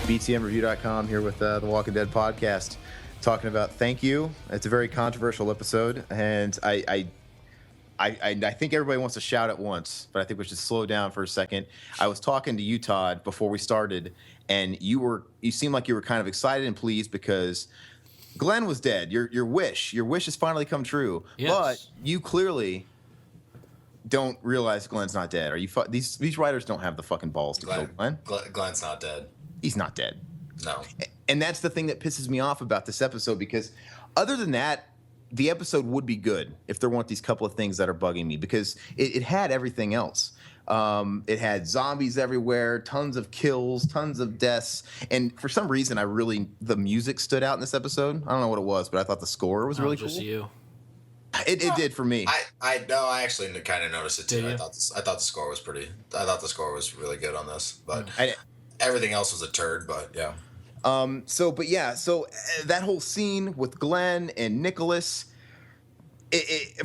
BTMreview.com here with the Walking Dead podcast, talking about Thank You. It's a very controversial episode, and I think everybody wants to shout at once, but I think we should slow down for a second. I was talking to you, Todd, before we started, and you seemed like you were kind of excited and pleased because Glenn was dead. Your wish has finally come true. Yes. But you clearly don't realize Glenn's not dead. Are you? These writers don't have the fucking balls to kill Glenn. Glenn's not dead. He's not dead. No. And that's the thing that pisses me off about this episode, because other than that, the episode would be good if there weren't these couple of things that are bugging me, because it had everything else. It had zombies everywhere, tons of kills, tons of deaths. And for some reason, the music stood out in this episode. I don't know what it was, but I thought the score was really cool. Just you. It did for me. I actually kind of noticed it too. I thought the score was really good on this, but everything else was a turd. But yeah. So that whole scene with Glenn and Nicholas,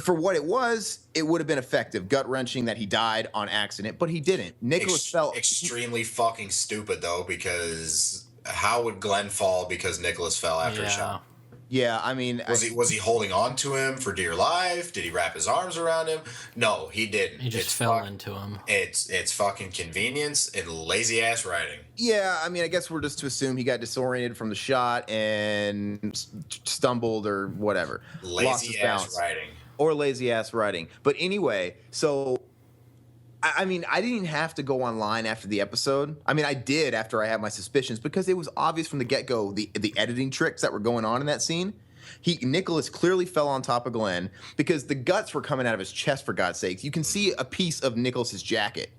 for what it was, it would have been effective, gut-wrenching that he died on accident, but he didn't. Nicholas fell extremely fucking stupid though, because how would Glenn fall because Nicholas fell after a shot? Yeah, I mean, was he holding on to him for dear life? Did he wrap his arms around him? No, he didn't. He just fell into him. It's fucking convenience and lazy ass writing. Yeah, I mean, I guess we're just to assume he got disoriented from the shot and stumbled or whatever. Lazy ass writing. Or lazy ass writing. But anyway, so I mean, I didn't even have to go online after the episode. I mean, I did after I had my suspicions, because it was obvious from the get-go the editing tricks that were going on in that scene. Nicholas clearly fell on top of Glenn because the guts were coming out of his chest, for God's sakes. You can see a piece of Nicholas's jacket.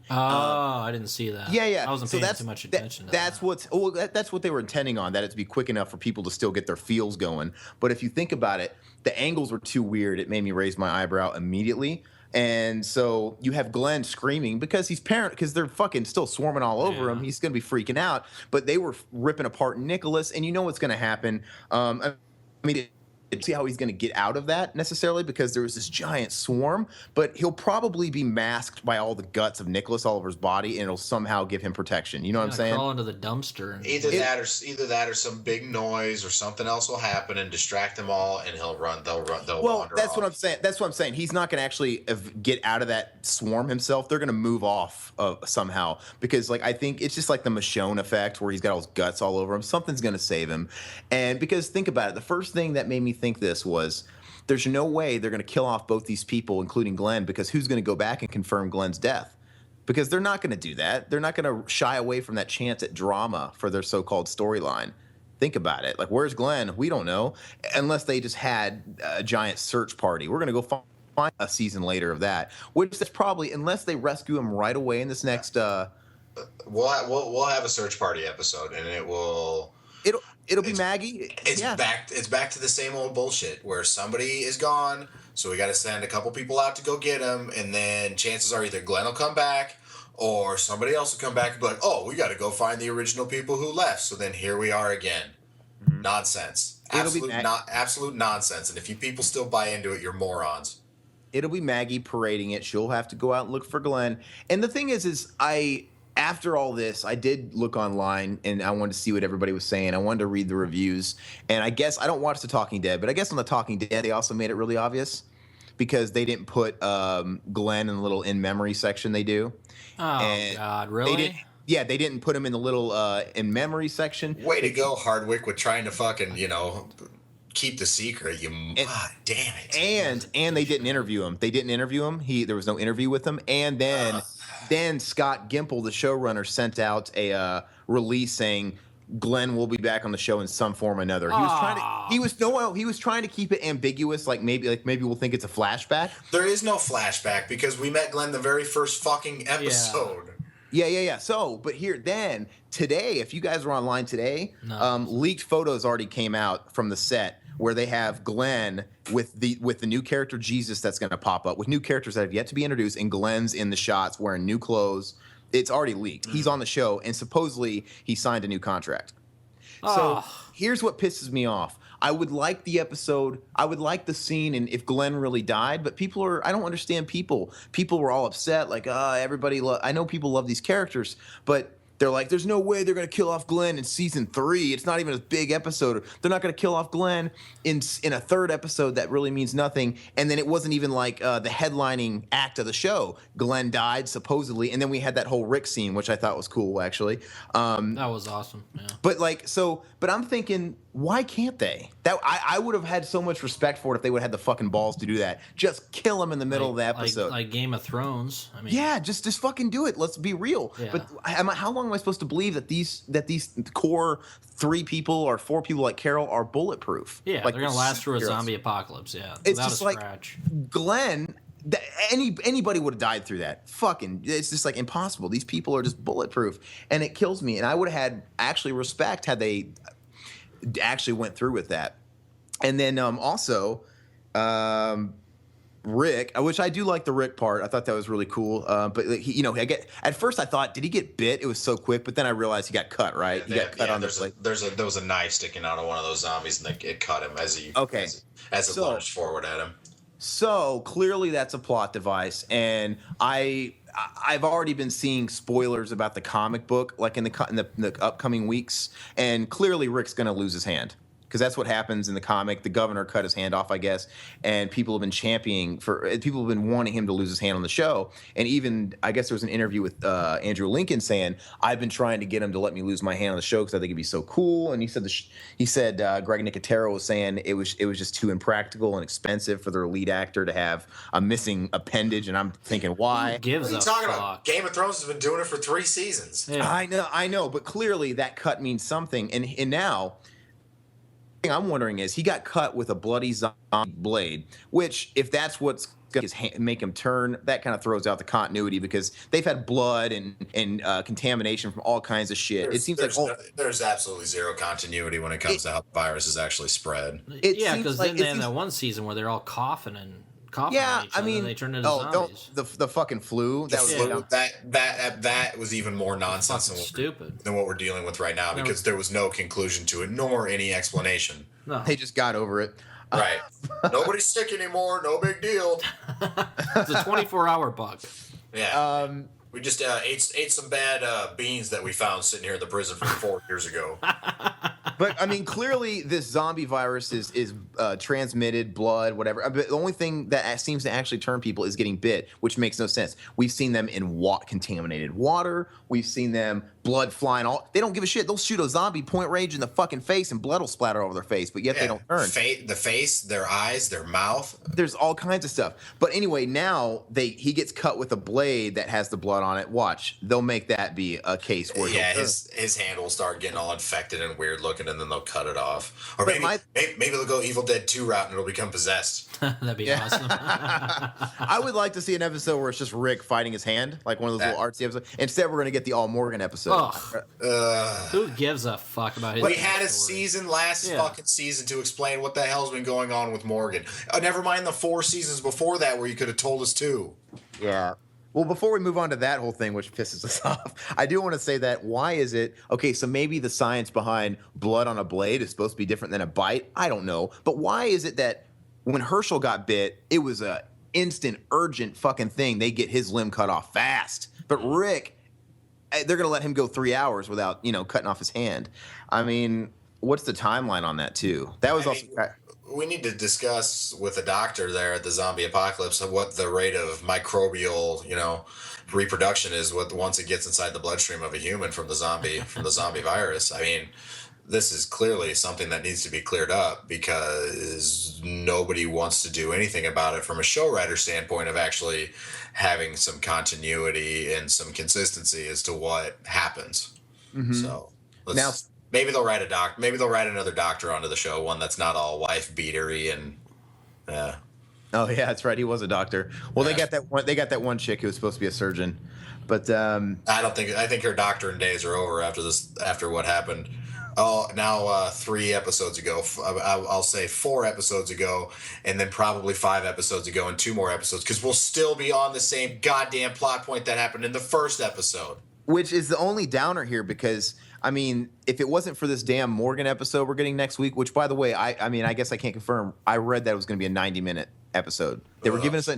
Oh, I didn't see that. Yeah. I wasn't paying too much attention to that. That's what they were intending on, that it to be quick enough for people to still get their feels going. But if you think about it, the angles were too weird. It made me raise my eyebrow immediately. And so you have Glenn screaming because because they're fucking still swarming all over him. He's going to be freaking out. But they were ripping apart Nicholas, and you know what's going to happen. I mean, see how he's going to get out of that necessarily, because there was this giant swarm, but he'll probably be masked by all the guts of Nicholas all over his body, and it'll somehow give him protection. You know what I'm saying? Crawl into the dumpster. Either that or some big noise or something else will happen and distract them all, and he'll run. They'll wander that's off. what I'm saying. That's what I'm saying. He's not going to actually get out of that swarm himself. They're going to move off somehow, because like I think it's just like the Michonne effect, where he's got all his guts all over him. Something's going to save him. And because think about it, the first thing that made me think this was, there's no way they're going to kill off both these people, including Glenn, because who's going to go back and confirm Glenn's death? Because they're not going to do that. They're not going to shy away from that chance at drama for their so-called storyline. Think about it. Like, where's Glenn? We don't know, unless they just had a giant search party. We're going to go find a season later of that, which is probably, unless they rescue him right away in this next. We'll have a search party episode, and It'll be Maggie. It's back to the same old bullshit where somebody is gone, so we got to send a couple people out to go get him, and then chances are either Glenn will come back or somebody else will come back and be like, "Oh, we got to go find the original people who left." So then here we are again. Mm-hmm. Nonsense. Absolute nonsense. And if you people still buy into it, you're morons. It'll be Maggie parading it. She'll have to go out and look for Glenn. And the thing is after all this, I did look online, and I wanted to see what everybody was saying. I wanted to read the reviews. And I guess I don't watch The Talking Dead, but I guess on The Talking Dead, they also made it really obvious, because they didn't put Glenn in the little in-memory section they do. Oh, God, really? They didn't put him in the little in-memory section. Way to go, Hardwick, with trying to fucking, keep the secret. Damn it. And they didn't interview him. There was no interview with him. And then Scott Gimple, the showrunner, sent out a release saying Glenn will be back on the show in some form or another. He was trying to keep it ambiguous, like maybe we'll think it's a flashback. There is no flashback, because we met Glenn the very first fucking episode. Yeah. So, but today, if you guys were online today, leaked photos already came out from the set where they have Glenn with the new character Jesus that's going to pop up, with new characters that have yet to be introduced, and Glenn's in the shots wearing new clothes. It's already leaked. He's on the show, and supposedly he signed a new contract. So here's what pisses me off. I would like the episode. I would like the scene, and if Glenn really died. But I don't understand people. People were all upset, like, everybody. I know people love these characters, but they're like, there's no way they're going to kill off Glenn in season 3. It's not even a big episode. They're not going to kill off Glenn in a third episode that really means nothing. And then it wasn't even like the headlining act of the show. Glenn died supposedly, and then we had that whole Rick scene, which I thought was cool actually. That was awesome. Yeah. But I'm thinking, why can't they? That I would have had so much respect for it if they would have had the fucking balls to do that. Just kill him in the middle of the episode, like Game of Thrones. I mean, yeah, just fucking do it. Let's be real. Yeah. But how long am I supposed to believe that these core 3 people or 4 people like Carol are bulletproof? Yeah, like, they're gonna last through a superheroes. zombie apocalypse. Yeah, It's without just a like scratch. Glenn. Anybody would have died through that. Fucking, it's just like impossible. These people are just bulletproof, and it kills me. And I would have had actually respect had they actually went through with that. And then also, Rick, which I do like the Rick part. I thought that was really cool. But he, at first I thought, did he get bit? It was so quick, but then I realized he got cut. Right, he got cut on the plate. There was a knife sticking out of one of those zombies, and it cut him as it lunged forward at him. So clearly that's a plot device, and I've already been seeing spoilers about the comic book, like in the upcoming weeks, and clearly Rick's going to lose his hand. Because that's what happens in the comic. The governor cut his hand off, I guess, and people have been wanting him to lose his hand on the show. And even, I guess there was an interview with Andrew Lincoln saying, "I've been trying to get him to let me lose my hand on the show because I think it'd be so cool." And he said Greg Nicotero was saying it was just too impractical and expensive for their lead actor to have a missing appendage. And I'm thinking, why? Who gives What are you a talking fuck? about? Game of Thrones has been doing it for 3 seasons. Yeah. I know, but clearly that cut means something. And now, the thing I'm wondering is he got cut with a bloody zombie blade, which if that's what's going to make him turn, that kind of throws out the continuity because they've had blood and contamination from all kinds of shit. It seems there's absolutely zero continuity when it comes to how the virus is actually spread. Yeah, because then they had that one season where they're all coughing at each other, and they turned into zombies. The fucking flu. That was even more nonsense than what we're dealing with right now because there was no conclusion to it nor any explanation. No. They just got over it. Right. Nobody's sick anymore. No big deal. It's a 24-hour bug. Yeah. We just ate some bad beans that we found sitting here in the prison from 4 years ago. But I mean, clearly this zombie virus is transmitted, blood, whatever. But the only thing that seems to actually turn people is getting bit, which makes no sense. We've seen them in contaminated water. We've seen them blood flying all. They don't give a shit. They'll shoot a zombie point range in the fucking face and blood will splatter over their face, but yet they don't turn. The face, their eyes, their mouth. There's all kinds of stuff. But anyway, now he gets cut with a blade that has the blood on it. Watch, they'll make that be a case where his hand will start getting all infected and weird looking, and then they'll cut it off. Or maybe they'll go Evil Dead 2 route and it'll become possessed. That'd be awesome. I would like to see an episode where it's just Rick fighting his hand, like one of those little artsy episodes. Instead, we're going to get the All Morgan episode. Who gives a fuck about his We had a story? season fucking season to explain what the hell's been going on with Morgan. Never mind the 4 seasons before that where you could have told us too. Yeah. Well, before we move on to that whole thing, which pisses us off, I do want to say that why is it okay? So maybe the science behind blood on a blade is supposed to be different than a bite. I don't know, but why is it that when Herschel got bit, it was a instant, urgent fucking thing? They get his limb cut off fast, but Rick, they're gonna let him go 3 hours without cutting off his hand. I mean, what's the timeline on that too? That was we need to discuss with the doctor there at the zombie apocalypse what the rate of microbial, reproduction is once it gets inside the bloodstream of a human from the zombie virus. I mean, this is clearly something that needs to be cleared up because nobody wants to do anything about it from a show writer standpoint of actually having some continuity and some consistency as to what happens. Mm-hmm. So maybe they'll write another doctor onto the show, one that's not all wife beatery and Oh yeah, that's right. He was a doctor. Well, they got that one chick who was supposed to be a surgeon, but I think her doctoring days are over after what happened. Oh, now 3 episodes ago, I'll say 4 episodes ago, and then probably 5 episodes ago, and 2 more episodes, because we'll still be on the same goddamn plot point that happened in the first episode. Which is the only downer here, because I mean, if it wasn't for this damn Morgan episode we're getting next week, which by the way, I mean, I guess I can't confirm. I read that it was going to be a 90-minute episode. They were giving us a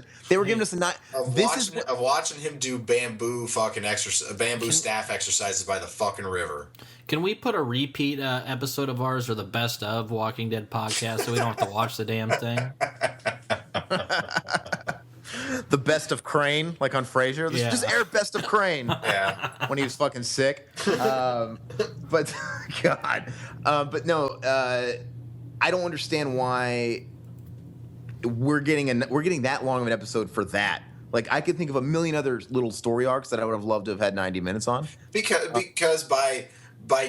night. Of watching him do bamboo staff exercises by the fucking river. Can we put a repeat episode of ours or the best of Walking Dead podcast so we don't have to watch the damn thing? The best of Crane, like on Frasier. Just air best of Crane. Yeah. When he was fucking sick. But God. But no, I don't understand why we're getting that long of an episode for that. Like, I could think of a million other little story arcs that I would have loved to have had 90 minutes on. Because by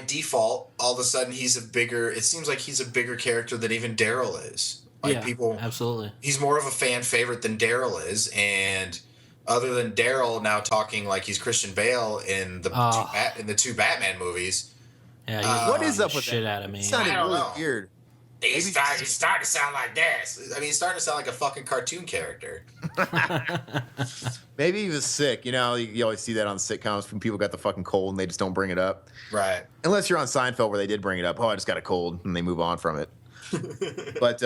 default, all of a sudden it seems like he's a bigger character than even Daryl is. Like, people, absolutely. He's more of a fan favorite than Daryl is, and other than Daryl now talking like he's Christian Bale in the two Batman movies. Yeah, what is up with shit that? Out of me. It sounded really weird. He's starting to sound like this. I mean, he's starting to sound like a fucking cartoon character. Maybe he was sick. You know, you always see that on sitcoms when people got the fucking cold and they just don't bring it up. Right. Unless you're on Seinfeld where they did bring it up. Oh, I just got a cold, and they move on from it. But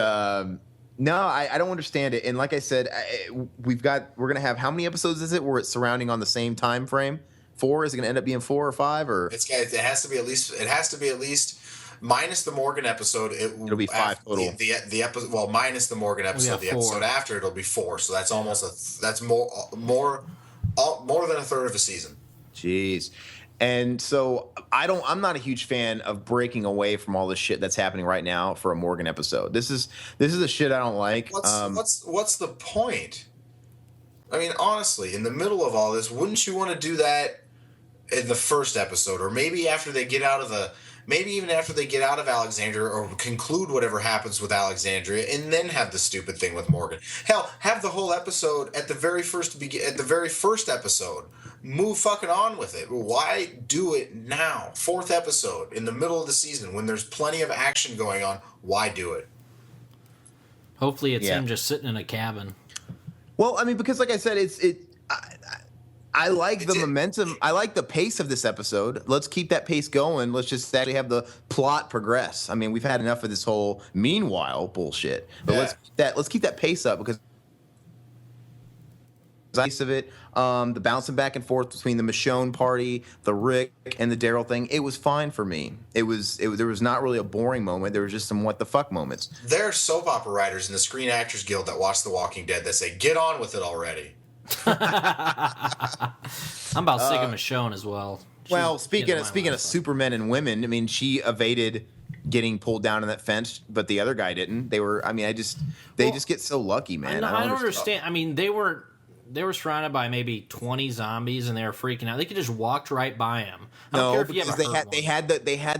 no, I don't understand it. And like I said, we're gonna have, how many episodes is it where it's surrounding on the same time frame? 4? Is it gonna end up being 4 or 5? Or it has to be at least minus the Morgan episode. It'll be 5 total. The episode, well, minus the Morgan episode, the episode after it'll be 4. So that's almost that's more than a third of a season. Jeez. And so I'm not a huge fan of breaking away from all this shit that's happening right now for a Morgan episode. This is the shit I don't like. What's the point? I mean, honestly, in the middle of all this, wouldn't you want to do that in the first episode, or maybe even after they get out of Alexandria, or conclude whatever happens with Alexandria, and then have the stupid thing with Morgan? Hell, have the whole episode at the very first episode. Move fucking on with it. Why do it now? 4th episode in the middle of the season when there's plenty of action going on. Why do it? Hopefully, it's him just sitting in a cabin. Well, I mean, because like I said, I like the momentum. I like the pace of this episode. Let's keep that pace going. Let's just actually have the plot progress. I mean, we've had enough of this whole meanwhile bullshit. But let's keep that pace up, because of it, the bouncing back and forth between the Michonne party, the Rick and the Daryl thing, it was fine for me. There was not really a boring moment. There was just some what the fuck moments. There are soap opera writers in the Screen Actors Guild that watch The Walking Dead that say, "Get on with it already." I'm about sick of Michonne as well. Speaking of supermen and women, I mean, she evaded getting pulled down in that fence, but the other guy didn't. They just get so lucky, man. I don't understand. I mean, they were surrounded by maybe 20 zombies, and they were freaking out. They could just walked right by them. Because they had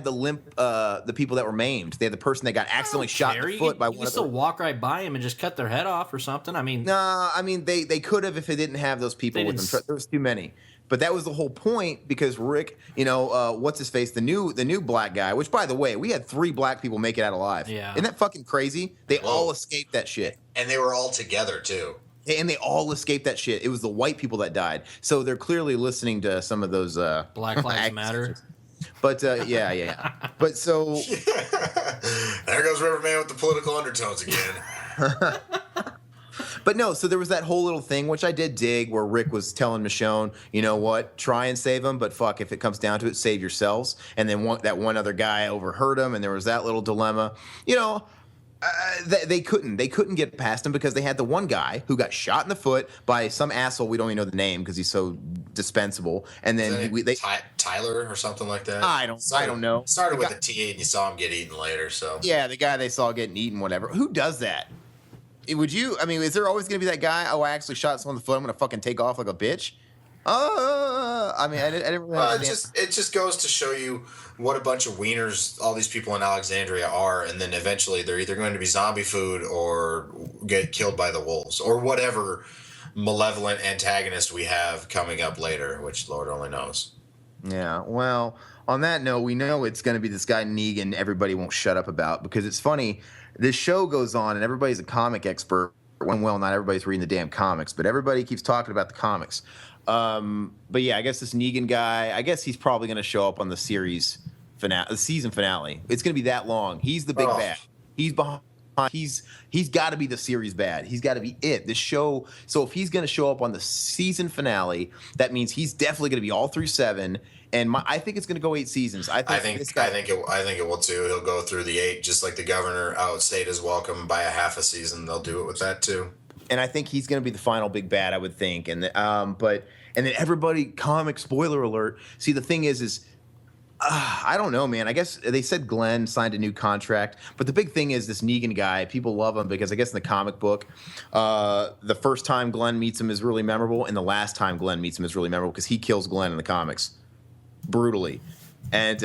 the limp, the people that were maimed. They had the person that got accidentally shot in the foot by one of them. You could still walk right by him and just cut their head off or something. I mean, they could have if they didn't have those people with them. There was too many. But that was the whole point, because Rick, what's his face, the new black guy. Which, by the way, we had 3 black people make it out alive. Yeah, isn't that fucking crazy? They all escaped that shit, and they were all together too. And they all escaped that shit. It was the white people that died. So they're clearly listening to some of those Black Lives Matter. But yeah. But so there goes Riverman with the political undertones again. But no, so there was that whole little thing, which I did dig, where Rick was telling Michonne, you know what, try and save him, but fuck, if it comes down to it, save yourselves. And then that one other guy overheard him, and there was that little dilemma. They couldn't get past him, because they had the one guy who got shot in the foot by some asshole. We don't even know the name because he's so dispensable. And then Tyler or something like that. I don't know. Started with a T, and you saw him get eaten later. So yeah, the guy they saw getting eaten, whatever. Who does that? Would you? I mean, is there always going to be that guy? Oh, I actually shot someone in the foot. I'm going to fucking take off like a bitch. I mean, I didn't really understand. It just goes to show you what a bunch of wieners all these people in Alexandria are, and then eventually they're either going to be zombie food or get killed by the wolves or whatever malevolent antagonist we have coming up later, which Lord only knows. Yeah, well, on that note, we know it's going to be this guy Negan everybody won't shut up about, because it's funny. This show goes on, and everybody's a comic expert. Well, not everybody's reading the damn comics, but everybody keeps talking about the comics. But yeah, I guess this Negan guy, I guess he's probably going to show up on the season finale. It's going to be that long. He's the big bad. He's behind he's got to be the series bad. He's got to be it. This show. So if he's going to show up on the season finale, that means he's definitely going to be all through 7. And I think it's going to go 8 seasons. I think it will too. He'll go through the 8, just like the governor outstayed his welcome by a half a season. They'll do it with that too. And I think he's going to be the final big bad, I would think. And then everybody, comic spoiler alert. See, the thing is I don't know, man. I guess they said Glenn signed a new contract, but the big thing is this Negan guy. People love him because I guess in the comic book, the first time Glenn meets him is really memorable, and the last time Glenn meets him is really memorable because he kills Glenn in the comics brutally. And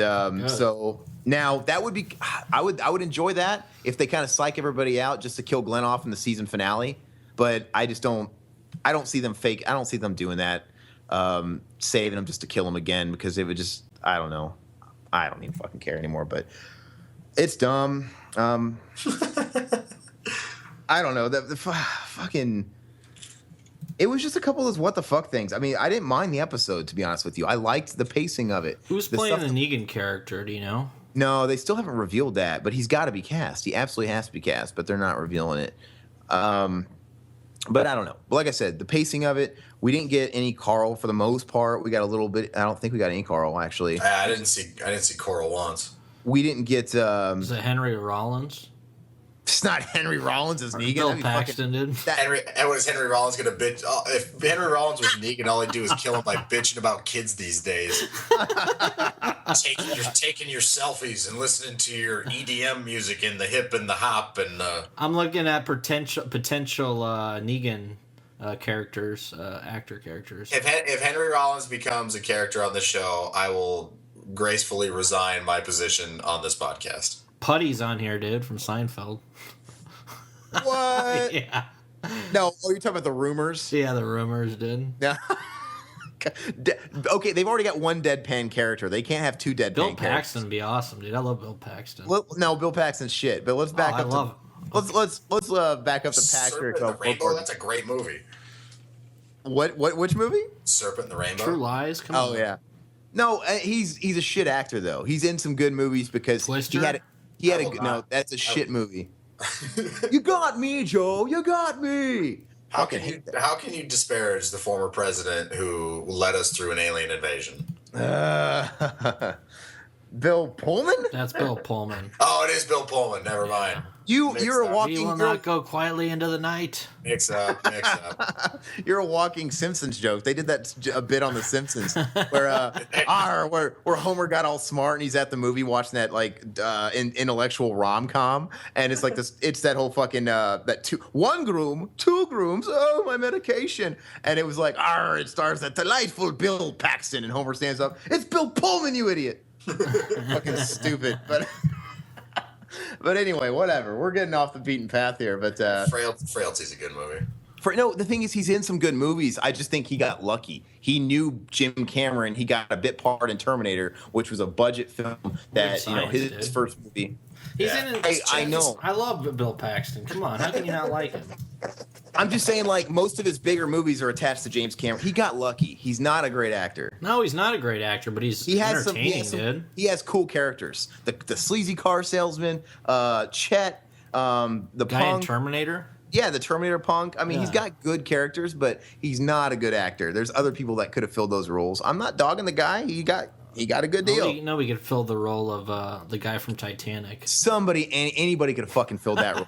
so now that would be, I would enjoy that if they kind of psych everybody out just to kill Glenn off in the season finale. But I don't see them doing that, saving him just to kill him again, because it would just, I don't know. I don't even fucking care anymore, but it's dumb. I don't know. The fucking, it was just a couple of those what the fuck things. I mean, I didn't mind the episode, to be honest with you. I liked the pacing of it. Who's playing the Negan character? Do you know? No, they still haven't revealed that, but he's got to be cast. He absolutely has to be cast, but they're not revealing it. But I don't know. But like I said, the pacing of it, we didn't get any Carl for the most part. We got a little bit. I don't think we got any Carl, actually. I didn't see Carl once. We didn't get. Is it Henry Rollins? It's not Henry Rollins as Negan. Bill Paxton did. Was Henry Rollins gonna bitch? Oh, if Henry Rollins was Negan, all he'd do is kill him by bitching about kids these days. taking your selfies and listening to your EDM music and the hip and the hop and. I'm looking at potential Negan characters, actor characters. If Henry Rollins becomes a character on the show, I will gracefully resign my position on this podcast. Putty's on here, dude, from Seinfeld. What? Yeah. No, you're talking about the rumors? Yeah, the rumors, dude. Yeah. Okay, they've already got one deadpan character. They can't have 2 deadpan characters. Bill Paxton would be awesome, dude. I love Bill Paxton. Well, no, Bill Paxton's shit. But let's back up. Let's back up the Paxton. Serpent in the Rainbow. That's a great movie. Which movie? Serpent in the Rainbow. True Lies. Come on. Oh yeah. No, he's a shit actor though. He's in some good movies because Twister? that's a shit movie. You got me, Joe. You got me. How can you disparage the former president who led us through an alien invasion? Bill Pullman? That's Bill Pullman. Oh, it is Bill Pullman. Never mind. You're a walking. He will not go quietly into the night. Mix up. You're a walking Simpsons joke. They did that a bit on The Simpsons, where Homer got all smart and he's at the movie watching that intellectual rom com, and it's like this. It's that whole fucking one groom, 2 grooms. Oh, my medication, and it was like, it stars that delightful Bill Paxton, and Homer stands up. It's Bill Pullman, you idiot. Fucking stupid, but. But anyway, whatever. We're getting off the beaten path here. But Frailty's a good movie. The thing is, he's in some good movies. I just think he got lucky. He knew Jim Cameron. He got a bit part in Terminator, which was a budget film that his first movie. He's in it. I know. I love Bill Paxton. Come on, how can you not like him? I'm just saying, most of his bigger movies are attached to James Cameron. He got lucky. He's not a great actor. No, he's not a great actor, but he's entertaining, dude. He has cool characters. The sleazy car salesman, Chet, the guy punk. in Terminator. Yeah, the Terminator punk. I mean, He's got good characters, but he's not a good actor. There's other people that could have filled those roles. I'm not dogging the guy. He got a good deal. We could fill the role of the guy from Titanic. Anybody could have fucking filled that role.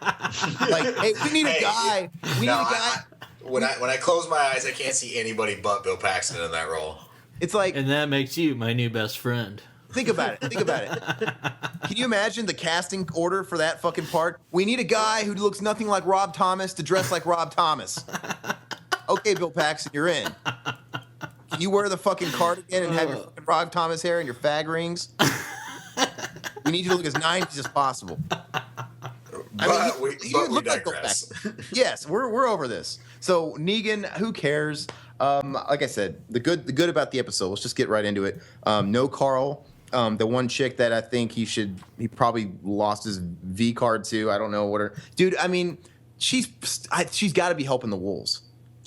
Hey, we need a guy. We need a guy. When I close my eyes, I can't see anybody but Bill Paxton in that role. It's like, and that makes you my new best friend. Think about it. Can you imagine the casting order for that fucking part? We need a guy who looks nothing like Rob Thomas to dress like Rob Thomas. Okay, Bill Paxton, you're in. Can you wear the fucking cardigan and have your fucking Rob Thomas hair and your fag rings? We need you to look as 90s as possible. We digress. Yes, we're over this. So Negan, who cares? Like I said, the good about the episode. Let's just get right into it. No Carl. The one chick that I think he probably lost his V card to. I don't know what her dude. I mean, she's got to be helping the wolves.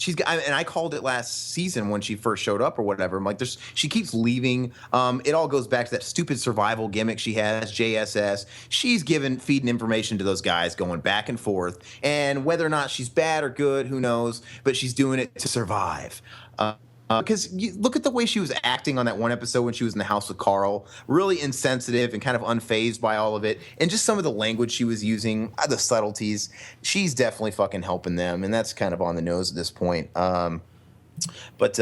and I called it last season when she first showed up or whatever. I'm like, she keeps leaving. It all goes back to that stupid survival gimmick she has, JSS. She's feeding information to those guys, going back and forth. And whether or not she's bad or good, who knows? But she's doing it to survive. Because look at the way she was acting on that one episode when she was in the house with Carl. Really insensitive and kind of unfazed by all of it. And just some of the language she was using, the subtleties. She's definitely fucking helping them. And that's kind of on the nose at this point. But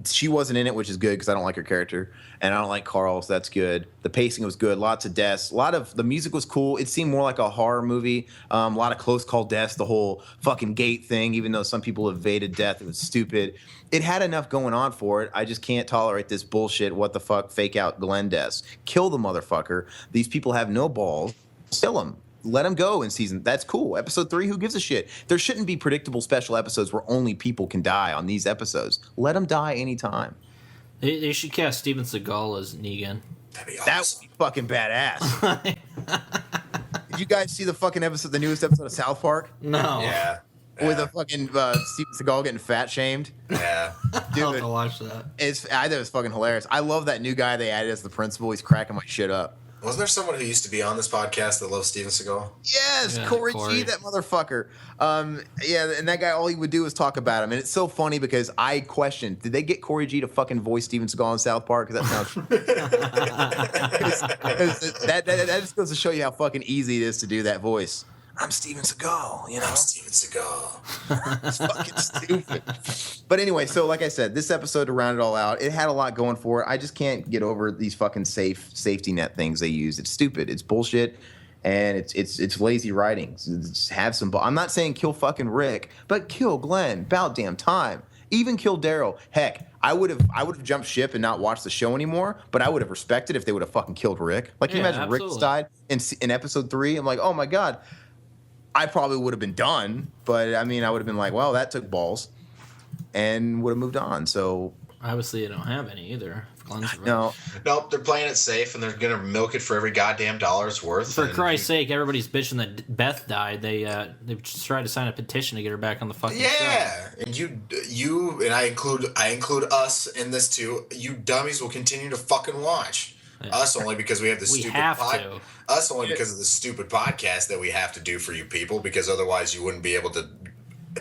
she wasn't in it, which is good because I don't like her character. And I don't like Carl, so that's good. The pacing was good. Lots of deaths. The music was cool. It seemed more like a horror movie. A lot of close call deaths. The whole fucking gate thing, even though some people evaded death, it was stupid. It had enough going on for it. I just can't tolerate this bullshit. What the fuck? Fake out Glenn deaths. Kill the motherfucker. These people have no balls. Kill him. Let him go in season. That's cool. Episode 3, who gives a shit? There shouldn't be predictable special episodes where only people can die on these episodes. Let them die anytime. They should cast Steven Seagal as Negan. That'd be That awesome. would be fucking badass. Did you guys see the fucking episode, the newest episode of South Park? No. Yeah. With a fucking Steven Seagal getting fat shamed? Yeah. I'll have Dude, to watch that. I thought it was fucking hilarious. I love that new guy they added as the principal. He's cracking my shit up. Wasn't there someone who used to be on this podcast that loves Steven Seagal? Yes, Yeah, Corey Corey. G, that motherfucker. Yeah, and that guy, all he would do is talk about him. And it's so funny because I questioned, did they get Corey G to fucking voice Steven Seagal in South Park? Because that sounds... that just goes to show you how fucking easy it is to do that voice. I'm Steven Seagal, you know? I'm Steven Seagal. It's fucking stupid. But anyway, so like I said, this episode, to round it all out, it had a lot going for it. I just can't get over these fucking safety net things they use. It's stupid. It's bullshit. And it's lazy writing. Just have some. I'm not saying kill fucking Rick, but kill Glenn. About damn time. Even kill Daryl. Heck, I would have jumped ship and not watched the show anymore. But I would have respected if they would have fucking killed Rick. Like, can you imagine absolutely. Rick died in episode 3? I'm like, oh my god. I probably would have been done, but I mean, I would have been like, well, that took balls, and would have moved on. So Obviously, they don't have any either. Glenn's no, Nope, they're playing it safe, and they're gonna milk it for every goddamn dollar's worth. For and Christ's sake, everybody's bitching that Beth died. They've just tried to sign a petition to get her back on the fucking show. yeah, and you and I include us in this too. You dummies will continue to fucking watch. Yeah. Us only because we have this We stupid have to. Us only because of the stupid podcast that we have to do for you people, because otherwise you wouldn't be able to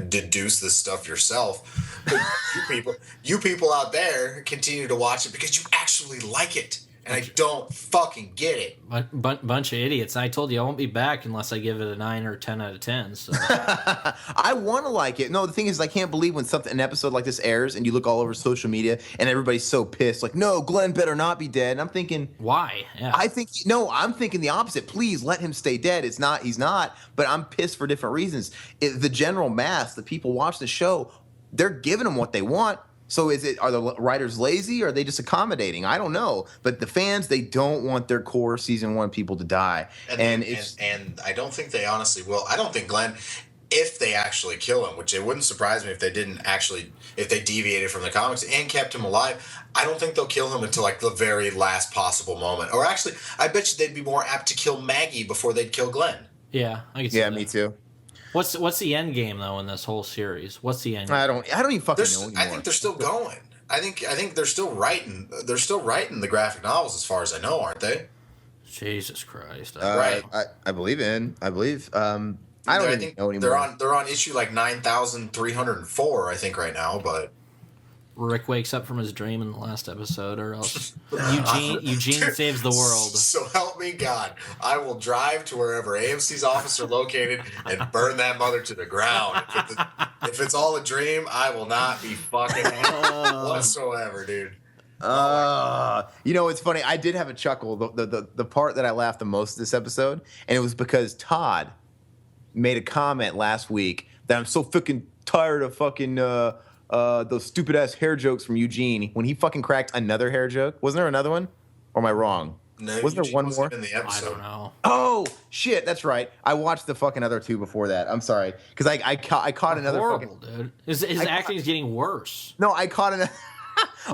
deduce this stuff yourself. But you people out there continue to watch it because you actually like it, and I don't fucking get it. Bunch of idiots. I told you I won't be back unless I give it a 9 or 10 out of 10. So I want to like it. No, the thing is, I can't believe when an episode like this airs, and you look all over social media, and everybody's so pissed. Like, no, Glenn better not be dead. And I'm thinking, why? Yeah. I'm thinking the opposite. Please let him stay dead. He's not. But I'm pissed for different reasons. The general mass, the people watch the show, they're giving them what they want. So are the writers lazy, or are they just accommodating? I don't know. But the fans, they don't want their core season 1 people to die. And I don't think they honestly will. I don't think Glenn, if they actually kill him, which it wouldn't surprise me if they deviated from the comics and kept him alive, I don't think they'll kill him until like the very last possible moment. Or actually, I bet you they'd be more apt to kill Maggie before they'd kill Glenn. yeah, I can see yeah, that. me too. What's the end game though in this whole series? What's the end game? I don't even fucking know anymore. I think they're still going. I think they're still writing. They're still writing the graphic novels, as far as I know, aren't they? Jesus Christ! Right. I believe. I don't even know anymore. They're on issue like 9,304, I think, right now. But Rick wakes up from his dream in the last episode, or else Eugene saves the world. So help me God, I will drive to wherever AMC's office are located and burn that mother to the ground. If it's all a dream, I will not be fucking whatsoever, dude. It's funny. I did have a chuckle. The part that I laughed the most this episode, and it was because Todd made a comment last week that I'm so fucking tired of fucking those stupid ass hair jokes from Eugene when he fucking cracked another hair joke. Wasn't there another one? Or am I wrong? No, wasn't there one more? in the I episode. don't know. Oh shit, that's right. I watched the fucking other 2 before that. I'm sorry, because I caught another Horrible, fucking. dude. His acting is getting worse. No, I caught an.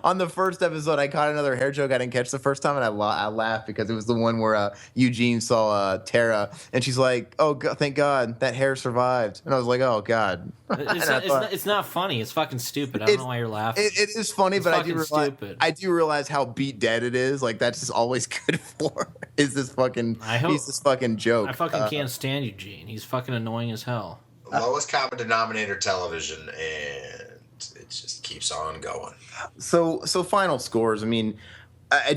on the first episode, I caught another hair joke I didn't catch the first time, and I laughed because it was the one where Eugene saw Tara, and she's like, "Oh, God, thank God that hair survived," and I was like, "Oh God." It's not funny. It's fucking stupid. I don't know why you're laughing. It is funny, It's but fucking I do realize how beat dead it is. Like that's just always good for. Is this fucking? He's this fucking joke. I fucking can't stand Eugene. He's fucking annoying as hell. Lowest common denominator television, and it just keeps on going. So final scores. I mean, I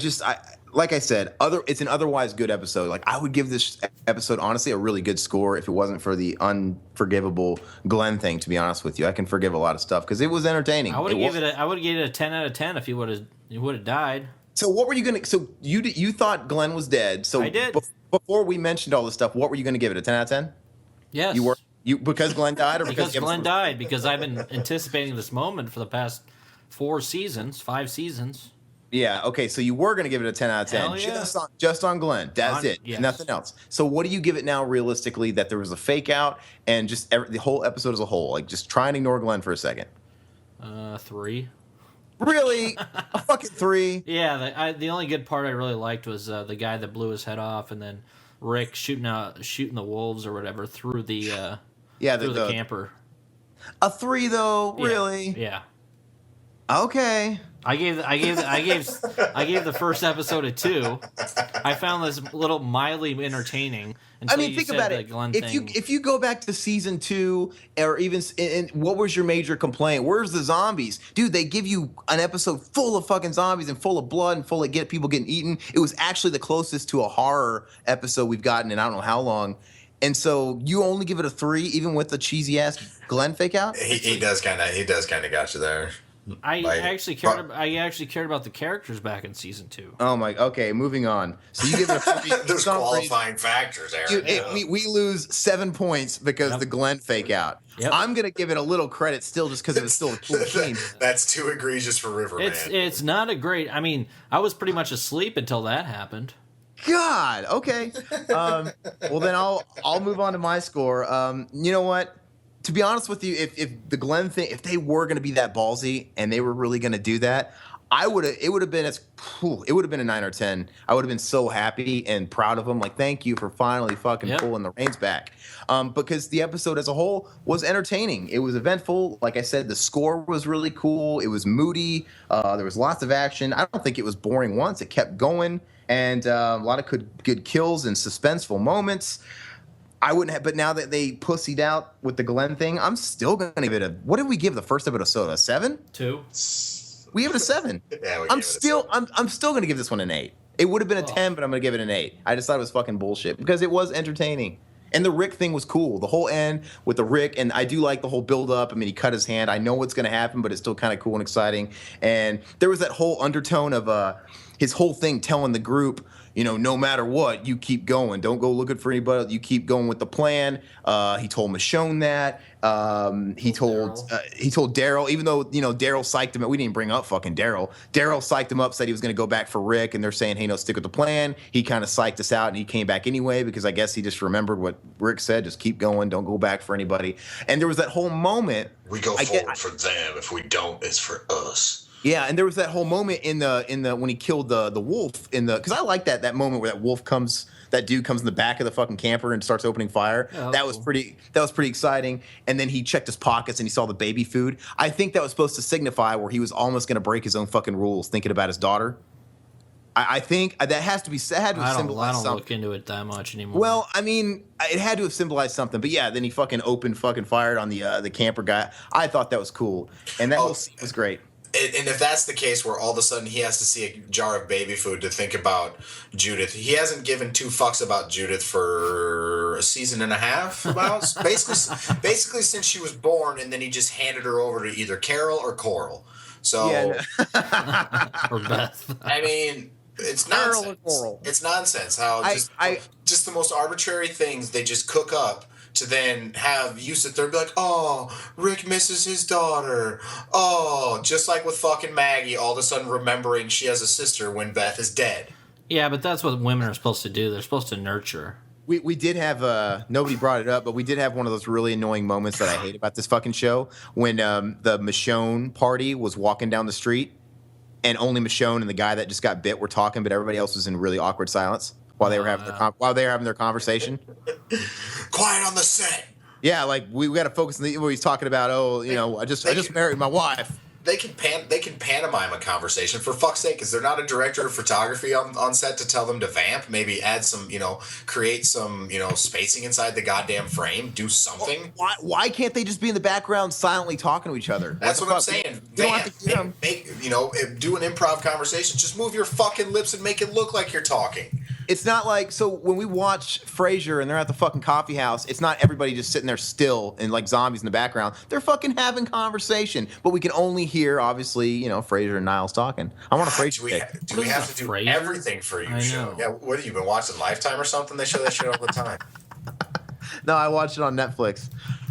like I said, it's an otherwise good episode. Like I would give this episode honestly a really good score if it wasn't for the unforgivable Glenn thing. To be honest with you, I can forgive a lot of stuff because it was entertaining. I would have given it a 10 out of 10 if he would have died. So what were you gonna? So you thought Glenn was dead. So I did. Before we mentioned all this stuff, what were you gonna give it? A 10 out of 10? Yes. You because Glenn died, or because Glenn died? Because I've been anticipating this moment for the past 5 seasons. Yeah. Okay. So you were going to give it a 10 out of 10, Hell yeah. just on Glenn. That's it. Yes. Nothing else. So what do you give it now, realistically? That there was a fake out and just the whole episode as a whole. Like just try and ignore Glenn for a second. 3. Really? A fucking 3? Yeah. The only good part I really liked was the guy that blew his head off, and then Rick shooting the wolves or whatever through the through the camper. A 3 though, Yeah. really? Yeah. Okay. I gave the first episode a 2. I found this little mildly entertaining. Until Think about it. If you go back to season 2, or even what was your major complaint? Where's the zombies, dude? They give you an episode full of fucking zombies and full of blood and full of people getting eaten. It was actually the closest to a horror episode we've gotten in I don't know how long. And so you only give it a 3, even with the cheesy ass Glenn fake out. He does kind of got you there. I actually cared about the characters back in season 2. Oh my. Okay, moving on. So you give it a 3. There's qualifying factors there. Dude, we lose 7 points because the Glenn fake out. Yep. I'm gonna give it a little credit still, just because it was still a cool scene. That's too egregious for Riverman. It's not a great. I mean, I was pretty much asleep until that happened. God. Okay. Well, then I'll move on to my score. You know what? To be honest with you, if the Glenn thing, if they were going to be that ballsy and they were really going to do that, it would have been a 9 or 10. I would have been so happy and proud of them. Like, thank you for finally fucking pulling the reins back. Because the episode as a whole was entertaining. It was eventful. Like I said, the score was really cool. It was moody. There was lots of action. I don't think it was boring once. It kept going, and a lot of good kills and suspenseful moments. I wouldn't have, but now that they pussied out with the Glenn thing, I'm still going to give it what did we give the first episode? A 7? 2. We give it a 7. Yeah, I'm still going to give this one an 8. It would have been a 10, but I'm going to give it an 8. I just thought it was fucking bullshit because it was entertaining. And the Rick thing was cool. The whole end with the Rick, and I do like the whole build up. I mean, he cut his hand. I know what's going to happen, but it's still kind of cool and exciting. And there was that whole undertone of his whole thing telling the group, no matter what, you keep going. Don't go looking for anybody. You keep going with the plan. He told Michonne that. He told Daryl, even though Daryl psyched him up. We didn't bring up fucking Daryl. Daryl psyched him up, said he was going to go back for Rick, and they're saying, hey, no, stick with the plan. He kind of psyched us out, and he came back anyway because I guess he just remembered what Rick said. Just keep going. Don't go back for anybody. And there was that whole moment. We go forward for them. If we don't, it's for us. Yeah, and there was that whole moment in the when he killed the wolf because I like that moment where that dude comes in the back of the fucking camper and starts opening fire. Oh, that was pretty exciting. And then he checked his pockets and he saw the baby food. I think that was supposed to signify where he was almost going to break his own fucking rules, thinking about his daughter. I think that had to symbolize something. I don't look into it that much anymore. Well, I mean, it had to have symbolized something. But yeah, then he fucking fired on the camper guy. I thought that was cool, and that whole scene was great. And if that's the case where all of a sudden he has to see a jar of baby food to think about Judith, he hasn't given 2 fucks about Judith for a season and a half, about basically since she was born, and then he just handed her over to either Carol or Coral. So, or Beth. I mean, it's nonsense. It's nonsense how just the most arbitrary things they just cook up to then have you sit there and be like, oh, Rick misses his daughter. Oh, just like with fucking Maggie, all of a sudden remembering she has a sister when Beth is dead. Yeah, but that's what women are supposed to do. They're supposed to nurture. We did have nobody brought it up, but we did have one of those really annoying moments that I hate about this fucking show when the Michonne party was walking down the street. and only Michonne and the guy that just got bit were talking, but everybody else was in really awkward silence while they were having their conversation. Quiet on the set. Yeah, like we got to focus on where he's talking about. Oh, I just married my wife. They can pantomime a conversation, for fuck's sake. Is there not a director of photography on set to tell them to vamp? Maybe add some, create some, spacing inside the goddamn frame. Do something. Why can't they just be in the background silently talking to each other? That's what I'm saying. Vamp. Do an improv conversation. Just move your fucking lips and make it look like you're talking. It's not like, so when we watch Frasier and they're at the fucking coffee house, it's not everybody just sitting there still and like zombies in the background. They're fucking having conversation, but we can only hear, obviously, Frasier and Niles talking. I want a Frasier. Do we have to do everything for you, show? Yeah, what have you been watching, Lifetime or something? They show that shit all the time. No, I watched it on Netflix.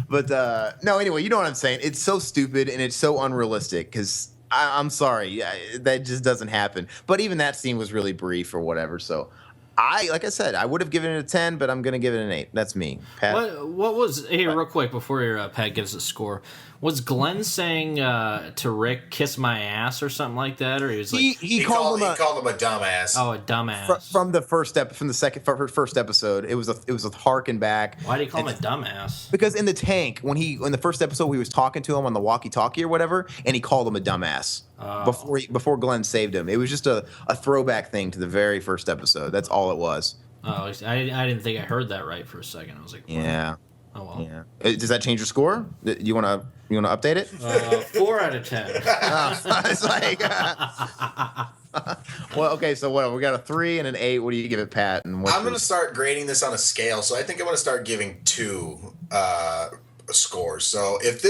But no, anyway, you know what I'm saying? It's so stupid and it's so unrealistic because I'm sorry, that just doesn't happen. But even that scene was really brief or whatever, so... like I said, I would have given it a 10, but I'm going to give it an 8. That's me. Pat? What was... Hey, real quick, before your Pat gives a score, was Glenn saying to Rick, kiss my ass or something like that? Or he was like... He called him a dumbass. Oh, a dumbass. From the first episode, it was a harken back. Why did he call him a dumbass? Because in the tank, in the first episode, he was talking to him on the walkie-talkie or whatever, and he called him a dumbass. Before Glenn saved him. It was just a throwback thing to the very first episode. That's all it was. Oh, I didn't think I heard that right for a second. I was like, what? Yeah. Oh well. Yeah. Does that change your score? You wanna update it? 4 out of 10. It's like. Well, okay. So what? We got a 3 and an 8. What do you give it, Pat? And I'm gonna start grading this on a scale. So I think I'm gonna start giving 2 scores. So if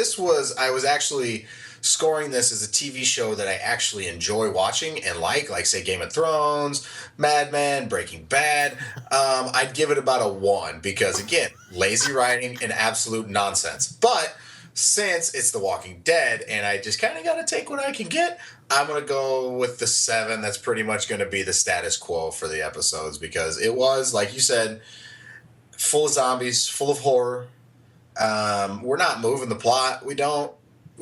I was actually scoring this as a TV show that I actually enjoy watching and like say Game of Thrones, Mad Men, Breaking Bad, I'd give it about a 1 because, again, lazy writing and absolute nonsense. But since it's The Walking Dead and I just kind of got to take what I can get, I'm going to go with the 7. That's pretty much going to be the status quo for the episodes because it was, like you said, full of zombies, full of horror. We're not moving the plot. We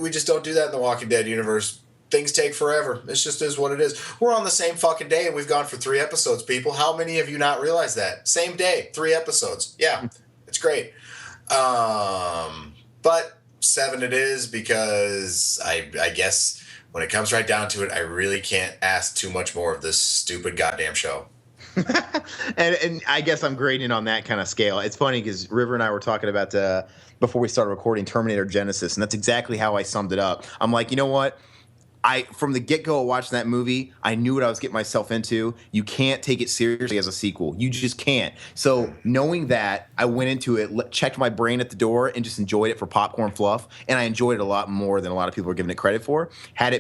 just don't do that in the Walking Dead universe. Things take forever. It just is what it is. We're on the same fucking day and we've gone for 3 episodes, people. How many of you not realize that? Same day, 3 episodes. Yeah, it's great. But 7 it is because I guess when it comes right down to it, I really can't ask too much more of this stupid goddamn show. and I guess I'm grading on that kind of scale. It's funny because River and I were talking about before we started recording Terminator Genesis, and that's exactly how I summed it up. I'm like, you know what? From the get-go of watching that movie, I knew what I was getting myself into. You can't take it seriously as a sequel. You just can't. So knowing that, I went into it, checked my brain at the door, and just enjoyed it for popcorn fluff. And I enjoyed it a lot more than a lot of people are giving it credit for. Had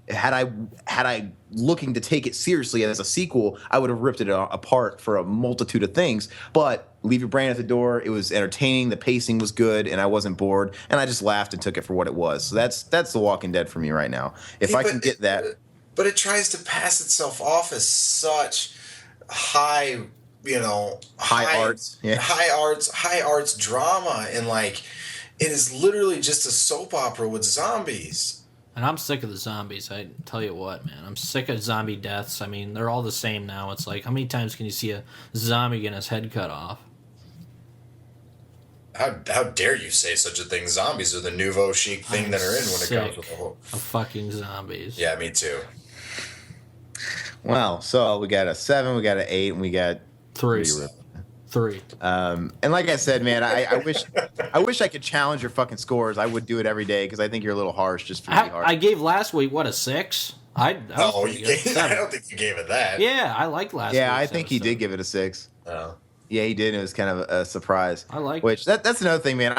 I looking to take it seriously as a sequel, I would have ripped it apart for a multitude of things. But leave your brain at the door. It was entertaining. The pacing was good, and I wasn't bored. And I just laughed and took it for what it was. So that's The Walking Dead for me right now. If I can get that, but it tries to pass itself off as such high arts drama, and like it is literally just a soap opera with zombies. And I'm sick of the zombies. I tell you what, man. I'm sick of zombie deaths. I mean, they're all the same now. It's like, how many times can you see a zombie getting his head cut off? How dare you say such a thing? Zombies are the nouveau chic thing that are in when it comes with the whole... of fucking zombies. Yeah, me too. Well, so we got a 7, we got an 8, and we got 3. 3. And like I said, man, I wish I could challenge your fucking scores. I would do it every day because I think you're a little harsh just for being harsh. I gave last week, a 6? I don't think you gave it that. Yeah, I liked last week. Yeah, I think he did give it a 6. Oh. Yeah, he did. It was kind of a surprise. I like it. That's another thing, man.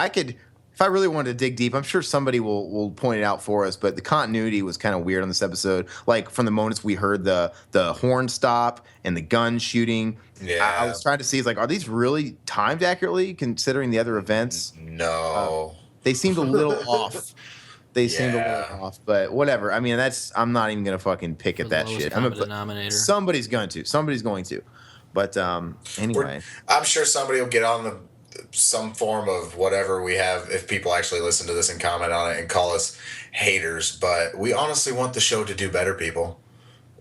If I really wanted to dig deep, I'm sure somebody will point it out for us, but the continuity was kind of weird on this episode. Like, from the moments we heard the horn stop and the gun shooting, yeah. I was trying to see, it's like, are these really timed accurately considering the other events? No. They seemed a little off. Seemed a little off, but whatever. I mean, I'm not even going to fucking pick at that shit. Somebody's going to. But anyway. I'm sure somebody will get on some form of whatever we have, if people actually listen to this and comment on it and call us haters, but we honestly want the show to do better, people.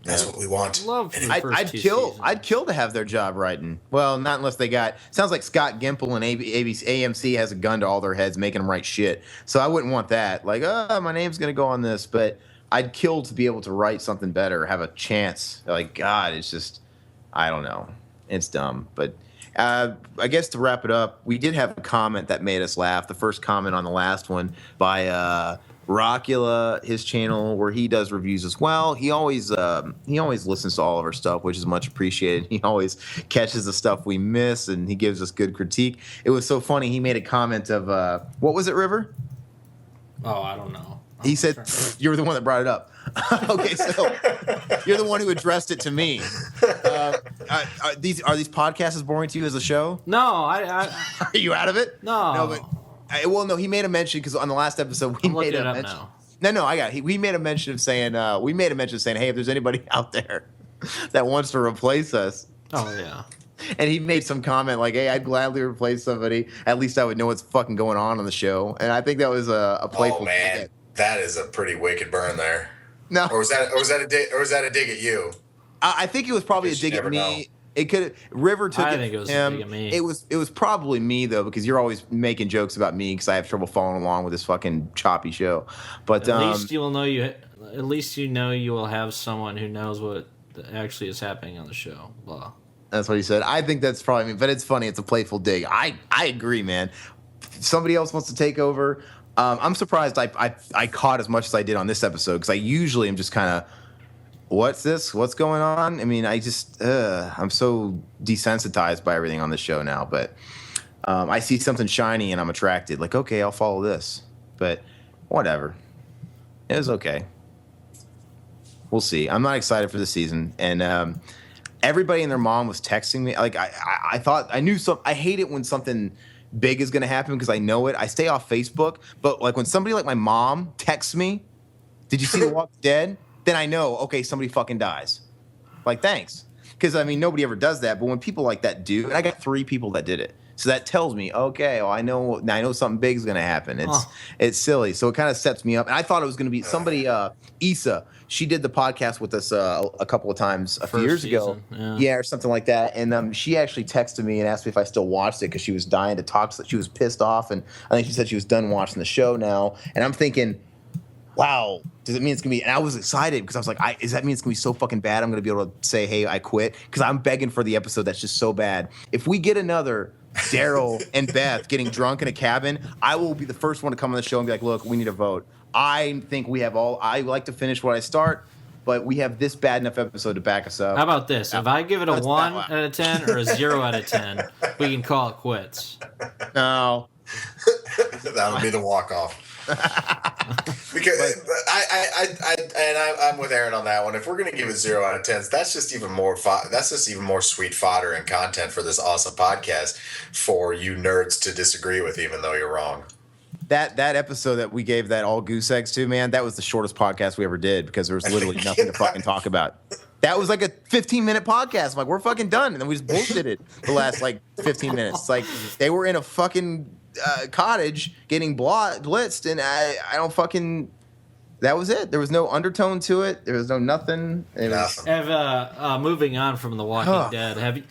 That's what we want. Love for the first I'd two kill. seasons. I'd kill to have their job writing. Well, not unless they got. Sounds like Scott Gimple and AMC has a gun to all their heads, making them write shit. So I wouldn't want that. Like, my name's gonna go on this, but I'd kill to be able to write something better, have a chance. Like, God, it's just, I don't know. It's dumb, but. I guess to wrap it up, we did have a comment that made us laugh. The first comment on the last one by Rockula, his channel where he does reviews as well. He always listens to all of our stuff, which is much appreciated. He always catches the stuff we miss, and he gives us good critique. It was so funny. He made a comment of what was it, River? Oh, I don't know. He said, "You were the one that brought it up." Okay, so you're the one who addressed it to me. Are these podcasts as boring to you as a show? No, I Are you out of it? no. But he made a mention because on the last episode I'm looking it up now. No, I got it. We made a mention of saying, hey, if there's anybody out there that wants to replace us. Oh yeah. And he made some comment like, hey, I'd gladly replace somebody. At least I would know what's fucking going on the show. And I think that was a playful. Oh man, that is a pretty wicked burn there. No, or was that a dig at you? I think it was probably a dig at me. Know. It could River took I it think it was him. a dig at me. It was probably me though, because you're always making jokes about me because I have trouble following along with this fucking choppy show. But At least you will know At least you know you will have someone who knows what actually is happening on the show. Blah. That's what he said. I think that's probably me, but it's funny. It's a playful dig. I agree, man. If somebody else wants to take over. I'm surprised I caught as much as I did on this episode because I usually am just kind of, what's this? What's going on? I mean, I'm so desensitized by everything on this show now. But I see something shiny and I'm attracted. Like, okay, I'll follow this. But whatever. It was okay. We'll see. I'm not excited for the season. And everybody and their mom was texting me. Like, I thought I knew I hate it when something big is going to happen because I know it. I stay off Facebook, but like when somebody like my mom texts me, "Did you see The Walking Dead?" Then I know, okay, somebody fucking dies. Like, thanks. Because I mean, nobody ever does that, but when people like that do, and I got 3 people that did it, so that tells me, okay, well, I know something big is going to happen. It's silly, so it kind of sets me up. And I thought it was going to be somebody, Issa. She did the podcast with us a couple of times a few years ago, yeah, or something like that. And she actually texted me and asked me if I still watched it because she was dying to talk. So she was pissed off, and I think she said she was done watching the show now. And I'm thinking, wow, does it mean it's gonna be? And I was excited because I was like, does that mean it's gonna be so fucking bad? I'm gonna be able to say, hey, I quit, because I'm begging for the episode that's just so bad. If we get another Daryl and Beth getting drunk in a cabin, I will be the first one to come on the show and be like, look, we need a vote. I think we have I like to finish what I start, but we have this bad enough episode to back us up. How about this? If I give it a 1 out of 10 or a 0 out of 10, we can call it quits. No. That'll be the walk-off. Because I'm with Aaron on that one. If we're gonna give it 0 out of 10, that's just even more. That's just even more sweet fodder and content for this awesome podcast for you nerds to disagree with, even though you're wrong. That episode that we gave that all goose eggs to, man, that was the shortest podcast we ever did because there was literally nothing to fucking talk about. That was like a 15-minute podcast. I'm like, we're fucking done. And then we just bullshit it the last like 15 minutes. Like they were in a fucking cottage getting blitzed, and I don't fucking. That was it. There was no undertone to it. There was no nothing. Moving on from The Walking Dead, have you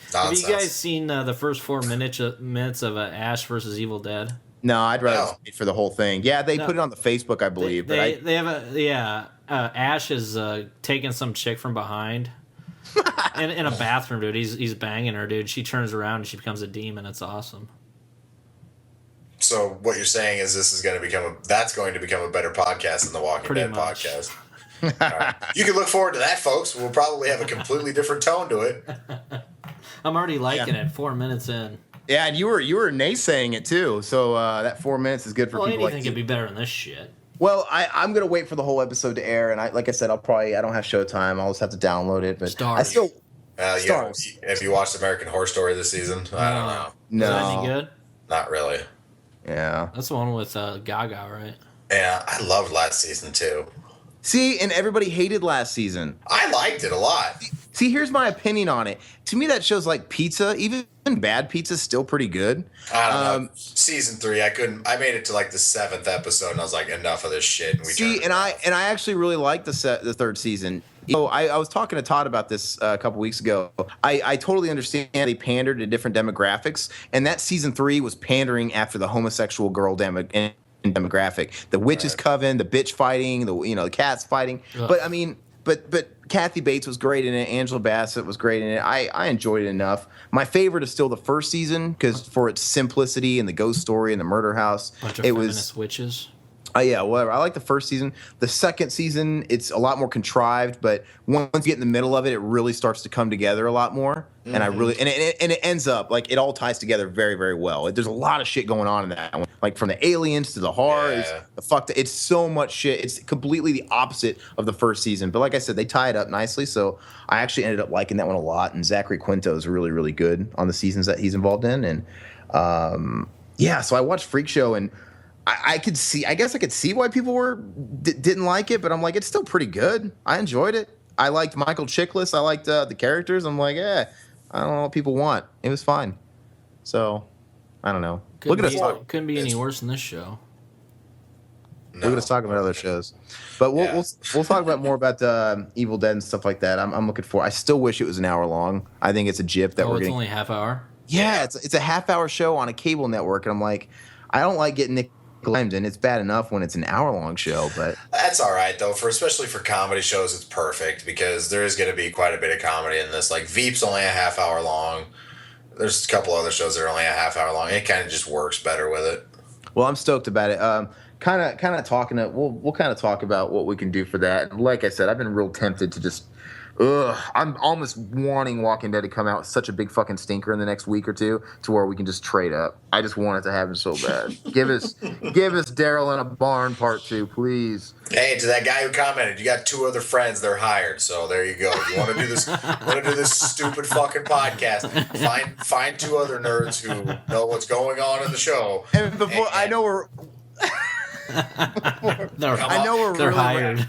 guys seen the first 4 minutes of Ash versus Evil Dead? No, I'd rather wait for the whole thing. Yeah, they put it on the Facebook, I believe. They have Ash is taking some chick from behind in a bathroom, dude. He's banging her, dude. She turns around and she becomes a demon. It's awesome. So what you're saying is that's going to become a better podcast than the Walking Dead podcast. Right. You can look forward to that, folks. We'll probably have a completely different tone to it. I'm already liking it. 4 minutes in. Yeah, and you were naysaying it too. So that 4 minutes is good for people. Anything could be better than this shit. Well, I'm gonna wait for the whole episode to air, and like I said, I don't have Showtime. I'll just have to download it. But Stars. I still Stars. Have you watched American Horror Story this season? I don't know. No, is that any good? Not really. Yeah, that's the one with Gaga, right? Yeah, I loved last season too. See, and everybody hated last season. I liked it a lot. See, here's my opinion on it. To me, that show's like pizza. Even bad pizza's still pretty good. I don't know. Season 3, I made it to like the 7th episode, and I was like, enough of this shit. And we See, and I actually really liked the 3rd season. I was talking to Todd about this a couple weeks ago. I totally understand they pandered to different demographics, and that season 3 was pandering after the homosexual girl demographic, the witches coven, the bitch fighting, the cats fighting. Ugh. But I mean, but Kathy Bates was great in it. Angela Bassett was great in it. I enjoyed it enough. My favorite is still the first season because for its simplicity and the ghost story and the murder house, bunch of feminist witches. Yeah, whatever. I like the first season. The second season, it's a lot more contrived, but once you get in the middle of it, it really starts to come together a lot more. Mm-hmm. And I really and it ends up like it all ties together very, very well. There's a lot of shit going on in that one, like from the aliens to the horror. Yeah. It's so much shit. It's completely the opposite of the first season. But like I said, they tie it up nicely. So I actually ended up liking that one a lot. And Zachary Quinto is really, really good on the seasons that he's involved in. And so I watched Freak Show and. I guess I could see why people didn't like it, but I'm like, it's still pretty good. I enjoyed it. I liked Michael Chiklis. I liked the characters. I'm like, I don't know what people want. It was fine. So, I don't know. Couldn't be any worse than this show. No. Look at us talking about other shows, but we'll talk about more about Evil Dead and stuff like that. I'm looking for. I still wish it was an hour long. I think it's a GIF that we're getting. It's only a half hour. Yeah, it's a half-hour show on a cable network, and I'm like, I don't like getting Nick. And it's bad enough when it's an hour-long show, but that's all right though. Especially for comedy shows, it's perfect because there is going to be quite a bit of comedy in this. Like Veep's only a half hour long. There's a couple other shows that are only a half hour long. It kind of just works better with it. Well, I'm stoked about it. Kind of talking to we'll kind of talk about what we can do for that. And like I said, I've been real tempted to just. I'm almost wanting Walking Dead to come out with such a big fucking stinker in the next week or two to where we can just trade up. I just want it to happen so bad. Give us Daryl in a Barn Part 2, please. Hey, to that guy who commented, you got 2 other friends, they're hired. So there you go. You want to do this stupid fucking podcast? Find 2 other nerds who know what's going on in the show. And before I know we're they're hired.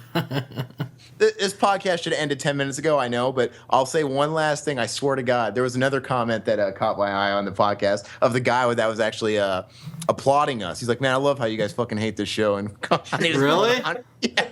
This podcast should have ended 10 minutes ago, I know, but I'll say one last thing. I swear to God, there was another comment that caught my eye on the podcast of the guy that was actually applauding us. He's like, man, I love how you guys fucking hate this show. And really? Yeah.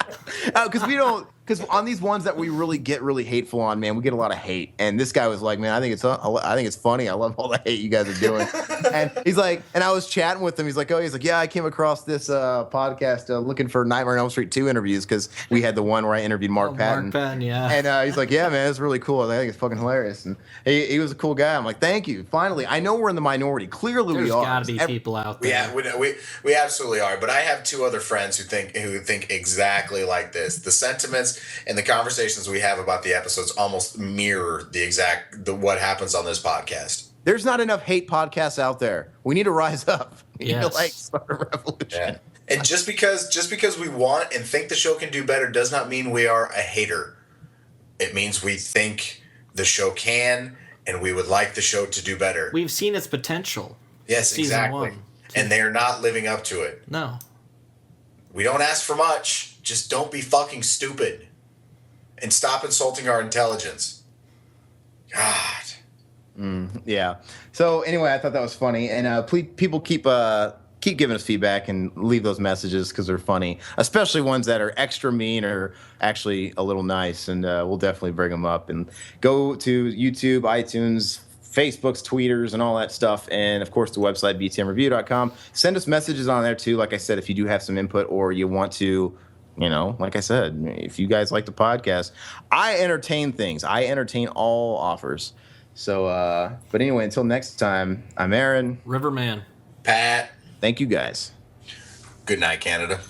Because on these ones that we really get really hateful on, man, we get a lot of hate. And this guy was like, man, I think it's funny. I love all the hate you guys are doing. And he's like, and I was chatting with him. He's like, yeah, I came across this podcast looking for Nightmare on Elm Street 2 interviews because we had the one where I interviewed Mark Patton. Mark Patton, yeah. And he's like, yeah, man, it's really cool. I think it's fucking hilarious. And he was a cool guy. I'm like, thank you. Finally, I know we're in the minority. Clearly, we are. There's got to be people out there. Yeah, we absolutely are. But I have 2 other friends who think exactly like this. The sentiments and the conversations we have about the episodes almost mirror what happens on this podcast. There's not enough hate podcasts out there. We need to rise up. We need to start a revolution. Yeah. And just because we want and think the show can do better does not mean we are a hater. It means we think the show can and we would like the show to do better. We've seen its potential. Yes, exactly. And they're not living up to it. No. We don't ask for much. Just don't be fucking stupid. And stop insulting our intelligence. God. Yeah. So anyway, I thought that was funny, and please, people keep giving us feedback and leave those messages because they're funny, especially ones that are extra mean or actually a little nice, and we'll definitely bring them up. And go to YouTube, iTunes, Facebook's, Tweeters, and all that stuff, and of course the website btmreview.com. Send us messages on there too. Like I said, if you do have some input or you want to. Like I said, if you guys like the podcast, I entertain things. I entertain all offers. So, but anyway, until next time, I'm Aaron. Riverman. Pat. Thank you guys. Good night, Canada.